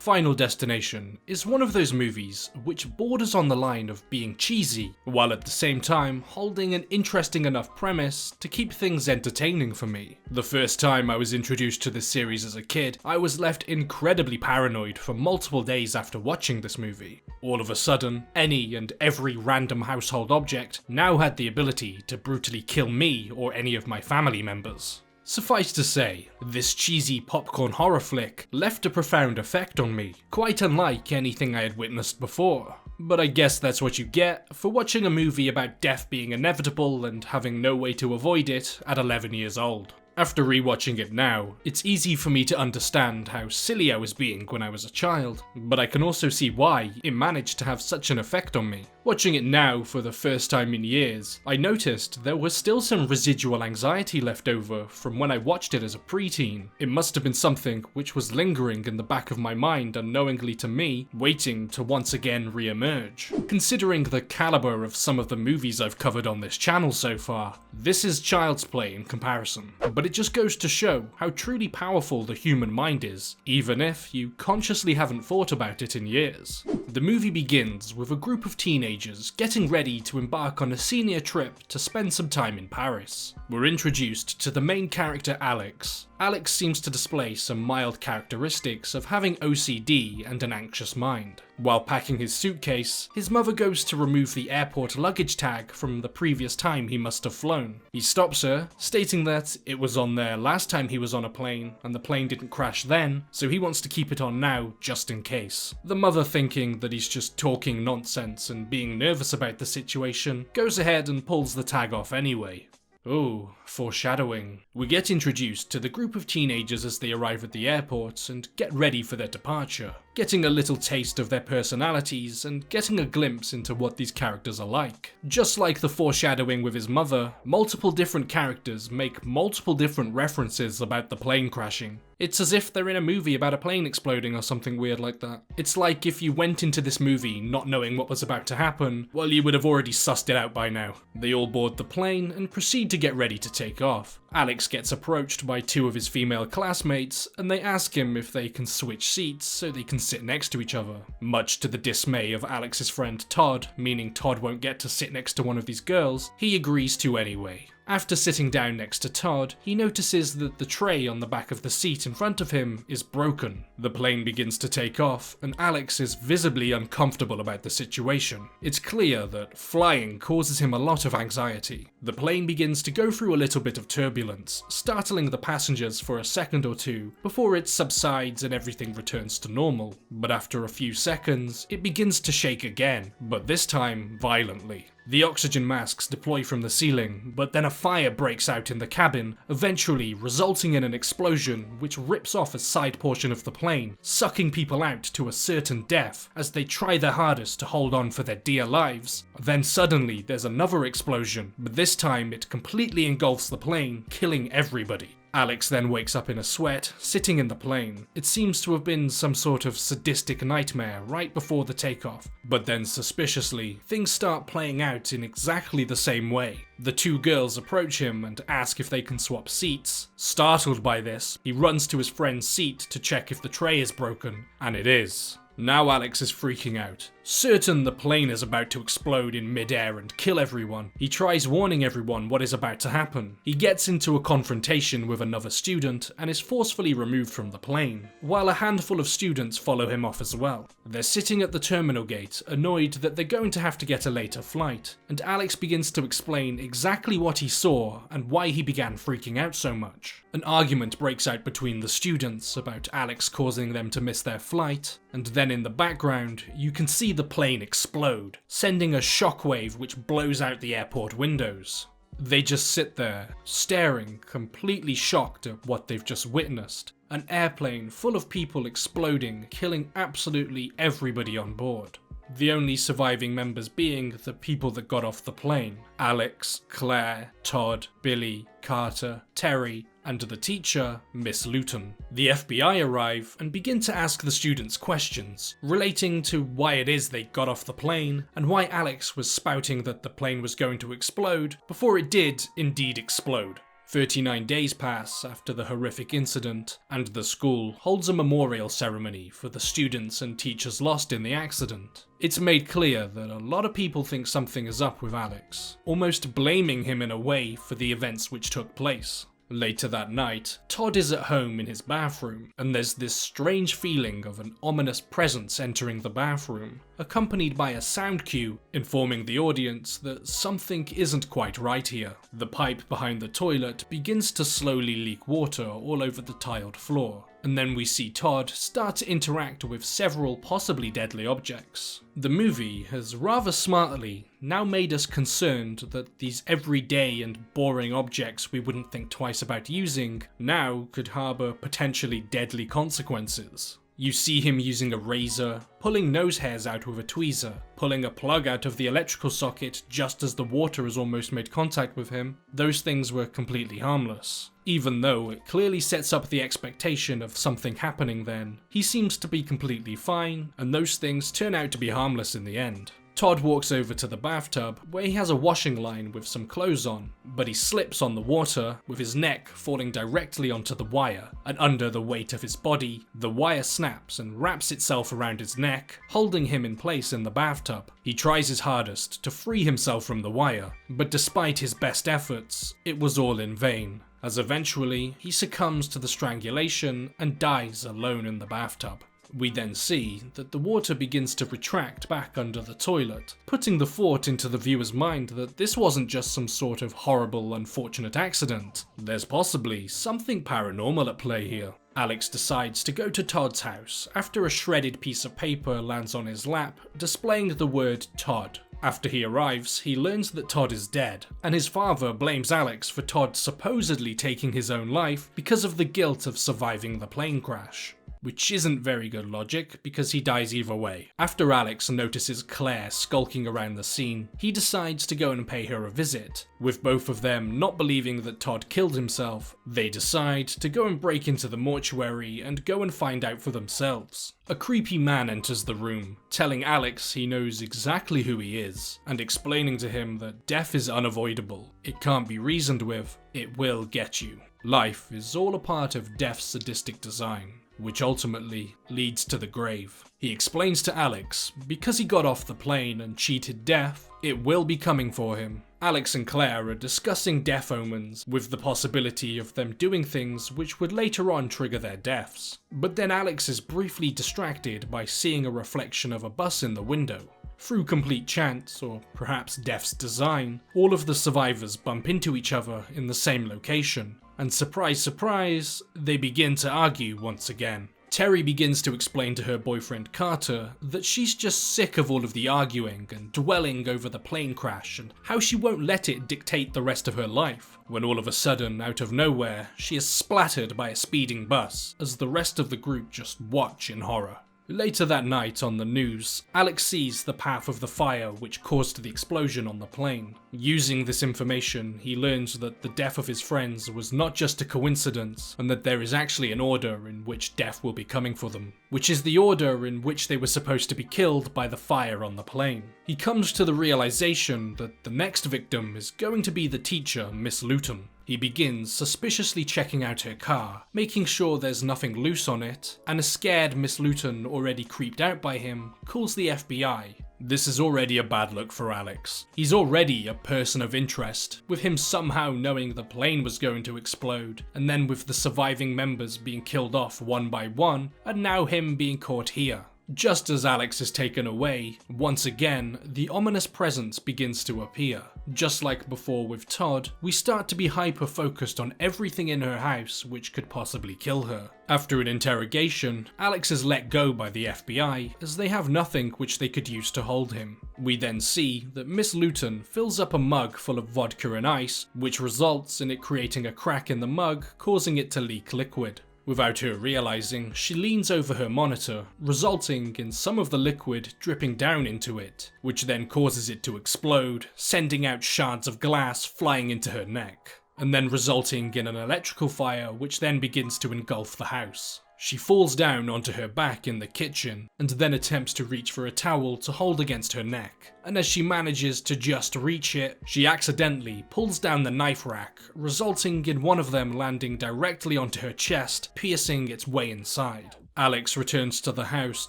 Final Destination is one of those movies which borders on the line of being cheesy, while at the same time holding an interesting enough premise to keep things entertaining for me. The first time I was introduced to this series as a kid, I was left incredibly paranoid for multiple days after watching this movie. All of a sudden, any and every random household object now had the ability to brutally kill me or any of my family members. Suffice to say, this cheesy popcorn horror flick left a profound effect on me, quite unlike anything I had witnessed before. But I guess that's what you get for watching a movie about death being inevitable and having no way to avoid it at 11 years old. After rewatching it now, it's easy for me to understand how silly I was being when I was a child, but I can also see why it managed to have such an effect on me. Watching it now for the first time in years, I noticed there was still some residual anxiety left over from when I watched it as a preteen. It must have been something which was lingering in the back of my mind unknowingly to me, waiting to once again re-emerge. Considering the caliber of some of the movies I've covered on this channel so far, this is child's play in comparison. But it just goes to show how truly powerful the human mind is, even if you consciously haven't thought about it in years. The movie begins with a group of teenagers getting ready to embark on a senior trip to spend some time in Paris. We're introduced to the main character Alex. Alex seems to display some mild characteristics of having OCD and an anxious mind. While packing his suitcase, his mother goes to remove the airport luggage tag from the previous time he must have flown. He stops her, stating that it was on there last time he was on a plane and the plane didn't crash then, so he wants to keep it on now just in case. The mother, thinking that he's just talking nonsense and being nervous about the situation, goes ahead and pulls the tag off anyway. Ooh, foreshadowing. We get introduced to the group of teenagers as they arrive at the airport and get ready for their departure, getting a little taste of their personalities and getting a glimpse into what these characters are like. Just like the foreshadowing with his mother, multiple different characters make multiple different references about the plane crashing. It's as if they're in a movie about a plane exploding or something weird like that. It's like if you went into this movie not knowing what was about to happen, well, you would have already sussed it out by now. They all board the plane and proceed to get ready to take off. Alex gets approached by two of his female classmates and they ask him if they can switch seats so they can sit next to each other. Much to the dismay of Alex's friend Todd, meaning Todd won't get to sit next to one of these girls, he agrees to anyway. After sitting down next to Todd, he notices that the tray on the back of the seat in front of him is broken. The plane begins to take off, and Alex is visibly uncomfortable about the situation. It's clear that flying causes him a lot of anxiety. The plane begins to go through a little bit of turbulence, startling the passengers for a second or two before it subsides and everything returns to normal. But after a few seconds, it begins to shake again, but this time violently. The oxygen masks deploy from the ceiling, but then a fire breaks out in the cabin, eventually resulting in an explosion which rips off a side portion of the plane, sucking people out to a certain death as they try their hardest to hold on for their dear lives. Then suddenly there's another explosion, but this time it completely engulfs the plane, killing everybody. Alex then wakes up in a sweat, sitting in the plane. It seems to have been some sort of sadistic nightmare right before the takeoff. But then suspiciously, things start playing out in exactly the same way. The two girls approach him and ask if they can swap seats. Startled by this, he runs to his friend's seat to check if the tray is broken, and it is. Now Alex is freaking out. Certain the plane is about to explode in mid-air and kill everyone, he tries warning everyone what is about to happen. He gets into a confrontation with another student and is forcefully removed from the plane, while a handful of students follow him off as well. They're sitting at the terminal gate, annoyed that they're going to have to get a later flight, and Alex begins to explain exactly what he saw and why he began freaking out so much. An argument breaks out between the students about Alex causing them to miss their flight, and then in the background, you can see the plane explode, sending a shockwave which blows out the airport windows. They just sit there, staring, completely shocked at what they've just witnessed. An airplane full of people exploding, killing absolutely everybody on board. The only surviving members being the people that got off the plane. Alex, Claire, Todd, Billy, Carter, Terry, and the teacher, Miss Luton. The FBI arrive and begin to ask the students questions relating to why it is they got off the plane and why Alex was spouting that the plane was going to explode before it did indeed explode. 39 days pass after the horrific incident, and the school holds a memorial ceremony for the students and teachers lost in the accident. It's made clear that a lot of people think something is up with Alex, almost blaming him in a way for the events which took place. Later that night, Todd is at home in his bathroom, and there's this strange feeling of an ominous presence entering the bathroom, accompanied by a sound cue informing the audience that something isn't quite right here. The pipe behind the toilet begins to slowly leak water all over the tiled floor, and then we see Todd start to interact with several possibly deadly objects. The movie has rather smartly now made us concerned that these everyday and boring objects we wouldn't think twice about using now could harbour potentially deadly consequences. You see him using a razor, pulling nose hairs out with a tweezer, pulling a plug out of the electrical socket just as the water has almost made contact with him. Those things were completely harmless. Even though it clearly sets up the expectation of something happening then, he seems to be completely fine, and those things turn out to be harmless in the end. Todd walks over to the bathtub, where he has a washing line with some clothes on, but he slips on the water, with his neck falling directly onto the wire, and under the weight of his body, the wire snaps and wraps itself around his neck, holding him in place in the bathtub. He tries his hardest to free himself from the wire, but despite his best efforts, it was all in vain, as eventually he succumbs to the strangulation and dies alone in the bathtub. We then see that the water begins to retract back under the toilet, putting the thought into the viewer's mind that this wasn't just some sort of horrible, unfortunate accident. There's possibly something paranormal at play here. Alex decides to go to Todd's house after a shredded piece of paper lands on his lap, displaying the word Todd. After he arrives, he learns that Todd is dead, and his father blames Alex for Todd supposedly taking his own life because of the guilt of surviving the plane crash. Which isn't very good logic, because he dies either way. After Alex notices Claire skulking around the scene, he decides to go and pay her a visit. With both of them not believing that Todd killed himself, they decide to go and break into the mortuary and go and find out for themselves. A creepy man enters the room, telling Alex he knows exactly who he is, and explaining to him that death is unavoidable. It can't be reasoned with, it will get you. Life is all a part of death's sadistic design, which ultimately leads to the grave. He explains to Alex, because he got off the plane and cheated death, it will be coming for him. Alex and Claire are discussing death omens, with the possibility of them doing things which would later on trigger their deaths. But then Alex is briefly distracted by seeing a reflection of a bus in the window. Through complete chance, or perhaps death's design, all of the survivors bump into each other in the same location. And surprise, surprise, they begin to argue once again. Terry begins to explain to her boyfriend Carter that she's just sick of all of the arguing and dwelling over the plane crash and how she won't let it dictate the rest of her life, when all of a sudden, out of nowhere, she is splattered by a speeding bus, as the rest of the group just watch in horror. Later that night on the news, Alex sees the path of the fire which caused the explosion on the plane. Using this information, he learns that the death of his friends was not just a coincidence, and that there is actually an order in which death will be coming for them, which is the order in which they were supposed to be killed by the fire on the plane. He comes to the realization that the next victim is going to be the teacher, Miss Luton. He begins suspiciously checking out her car, making sure there's nothing loose on it, and a scared Miss Luton, already creeped out by him, calls the FBI. This is already a bad look for Alex. He's already a person of interest, with him somehow knowing the plane was going to explode, and then with the surviving members being killed off one by one, and now him being caught here. Just as Alex is taken away, once again, the ominous presence begins to appear. Just like before with Todd, we start to be hyper-focused on everything in her house which could possibly kill her. After an interrogation, Alex is let go by the FBI, as they have nothing which they could use to hold him. We then see that Miss Luton fills up a mug full of vodka and ice, which results in it creating a crack in the mug, causing it to leak liquid. Without her realizing, she leans over her monitor, resulting in some of the liquid dripping down into it, which then causes it to explode, sending out shards of glass flying into her neck, and then resulting in an electrical fire which then begins to engulf the house. She falls down onto her back in the kitchen and then attempts to reach for a towel to hold against her neck. And as she manages to just reach it, she accidentally pulls down the knife rack, resulting in one of them landing directly onto her chest, piercing its way inside. Alex returns to the house,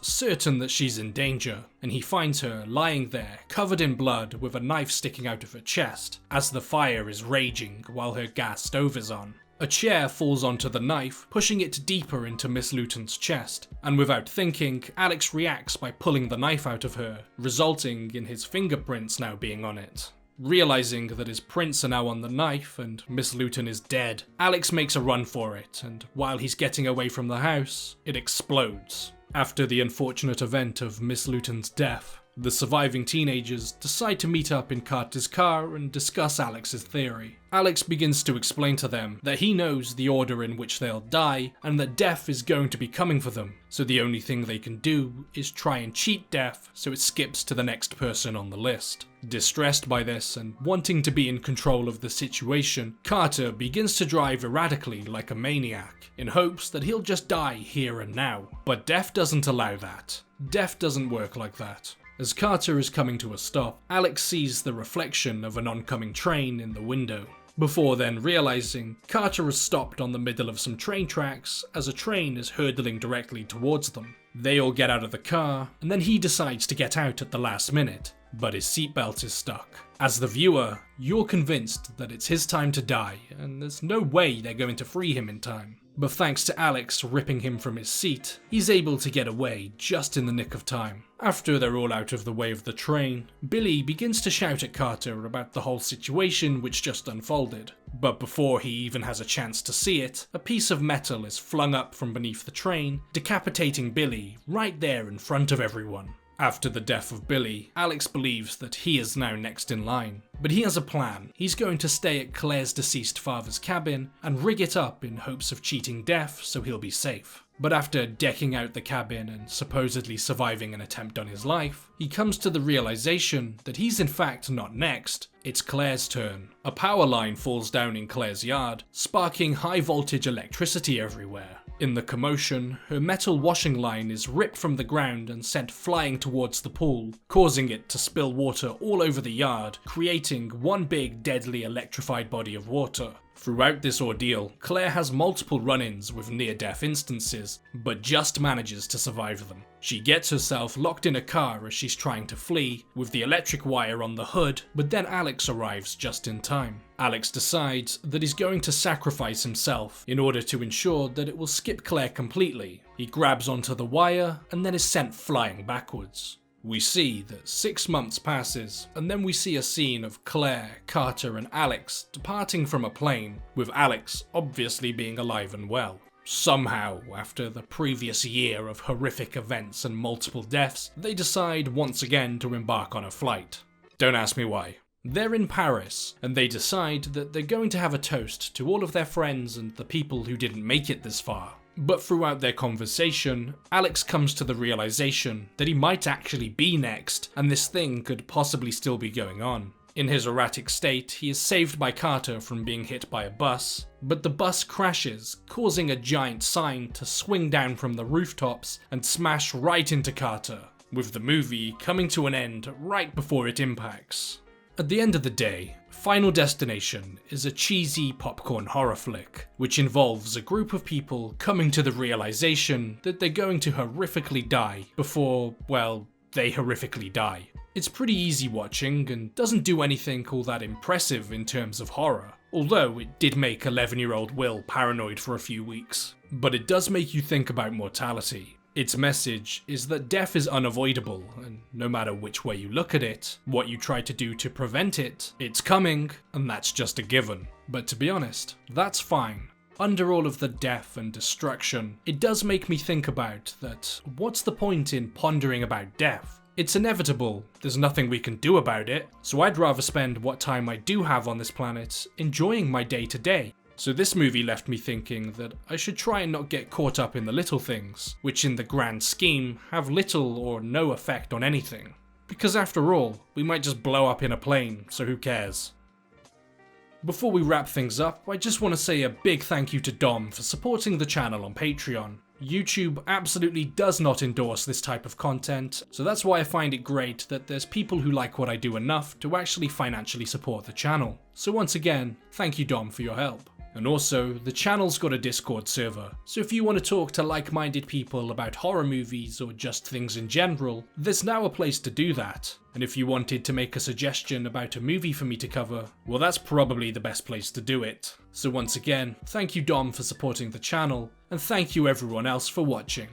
certain that she's in danger, and he finds her lying there, covered in blood with a knife sticking out of her chest, as the fire is raging while her gas stove is on. A chair falls onto the knife, pushing it deeper into Miss Luton's chest, and without thinking, Alex reacts by pulling the knife out of her, resulting in his fingerprints now being on it. Realizing that his prints are now on the knife and Miss Luton is dead, Alex makes a run for it, and while he's getting away from the house, it explodes. After the unfortunate event of Miss Luton's death, the surviving teenagers decide to meet up in Carter's car and discuss Alex's theory. Alex begins to explain to them that he knows the order in which they'll die and that death is going to be coming for them, so the only thing they can do is try and cheat death so it skips to the next person on the list. Distressed by this and wanting to be in control of the situation, Carter begins to drive erratically like a maniac in hopes that he'll just die here and now. But death doesn't allow that. Death doesn't work like that. As Carter is coming to a stop, Alex sees the reflection of an oncoming train in the window. Before then realizing, Carter has stopped on the middle of some train tracks as a train is hurtling directly towards them. They all get out of the car, and then he decides to get out at the last minute, but his seatbelt is stuck. As the viewer, you're convinced that it's his time to die, and there's no way they're going to free him in time. But thanks to Alex ripping him from his seat, he's able to get away just in the nick of time. After they're all out of the way of the train, Billy begins to shout at Carter about the whole situation which just unfolded. But before he even has a chance to see it, a piece of metal is flung up from beneath the train, decapitating Billy right there in front of everyone. After the death of Billy, Alex believes that he is now next in line. But he has a plan. He's going to stay at Claire's deceased father's cabin and rig it up in hopes of cheating death so he'll be safe. But after decking out the cabin and supposedly surviving an attempt on his life, he comes to the realization that he's in fact not next, it's Claire's turn. A power line falls down in Claire's yard, sparking high voltage electricity everywhere. In the commotion, her metal washing line is ripped from the ground and sent flying towards the pool, causing it to spill water all over the yard, creating one big deadly electrified body of water. Throughout this ordeal, Claire has multiple run-ins with near-death instances, but just manages to survive them. She gets herself locked in a car as she's trying to flee, with the electric wire on the hood, but then Alex arrives just in time. Alex decides that he's going to sacrifice himself in order to ensure that it will skip Claire completely. He grabs onto the wire and then is sent flying backwards. We see that 6 months passes, and then we see a scene of Claire, Carter and Alex departing from a plane, with Alex obviously being alive and well. Somehow, after the previous year of horrific events and multiple deaths, they decide once again to embark on a flight. Don't ask me why. They're in Paris, and they decide that they're going to have a toast to all of their friends and the people who didn't make it this far. But throughout their conversation, Alex comes to the realization that he might actually be next, and this thing could possibly still be going on. In his erratic state, he is saved by Carter from being hit by a bus, but the bus crashes, causing a giant sign to swing down from the rooftops and smash right into Carter, with the movie coming to an end right before it impacts. At the end of the day, Final Destination is a cheesy popcorn horror flick, which involves a group of people coming to the realization that they're going to horrifically die before, well, they horrifically die. It's pretty easy watching and doesn't do anything all that impressive in terms of horror, although it did make 11-year-old Will paranoid for a few weeks. But it does make you think about mortality. Its message is that death is unavoidable, and no matter which way you look at it, what you try to do to prevent it, it's coming, and that's just a given. But to be honest, that's fine. Under all of the death and destruction, it does make me think about that what's the point in pondering about death? It's inevitable, there's nothing we can do about it, so I'd rather spend what time I do have on this planet enjoying my day to day. So this movie left me thinking that I should try and not get caught up in the little things, which in the grand scheme have little or no effect on anything. Because after all, we might just blow up in a plane, so who cares? Before we wrap things up, I just want to say a big thank you to Dom for supporting the channel on Patreon. YouTube absolutely does not endorse this type of content, so that's why I find it great that there's people who like what I do enough to actually financially support the channel. So once again, thank you Dom for your help. And also, the channel's got a Discord server, so if you want to talk to like-minded people about horror movies or just things in general, there's now a place to do that. And if you wanted to make a suggestion about a movie for me to cover, well that's probably the best place to do it. So once again, thank you Dom for supporting the channel, and thank you everyone else for watching.